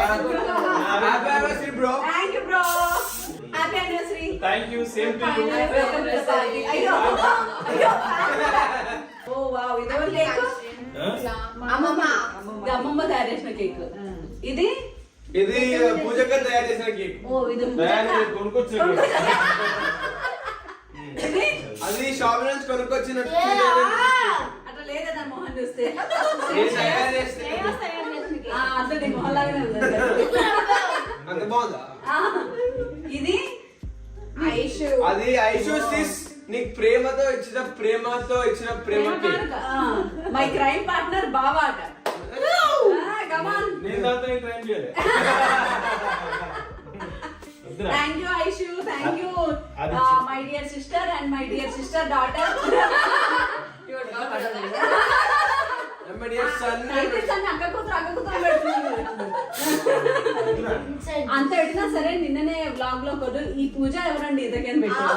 Happy anniversary bro. Thank you bro. Happy anniversary. Thank you same to you. Welcome to the party. అయ్యో అయ్యో. ఓ wow, ఇది ఎవరి cake? అమ్మమ్మ తయారు చేసిన కేక్. ఇది పూజక్క తయారు చేసిన కేక్. ఓ ఇది కొనుక్కొచ్చిన అది షాప్ నుంచి కొనుక్కొచ్చిన. అట్లా లేదా మొహం చూస్తే అంత మొహం లాగానే ఉంది. అంత బాగుందా? ఇది ఐషు. అది ఐషు సిస్ నీకు ప్రేమతో ఇచ్చిన ప్రేమ కేక్. మై క్రైమ్ పార్ట్నర్ బావా అట. నేను దాంతో ట్రై చేయలే. Thank you Aishu. Thank you my dear sister and my dear sister daughter. అక్క కూతురు అంత పెట్టినా సరే. నిన్ననే వ్లాగ్ లో కొడు ఈ పూజ ఎవరండి ఇదకేం పెట్టారు.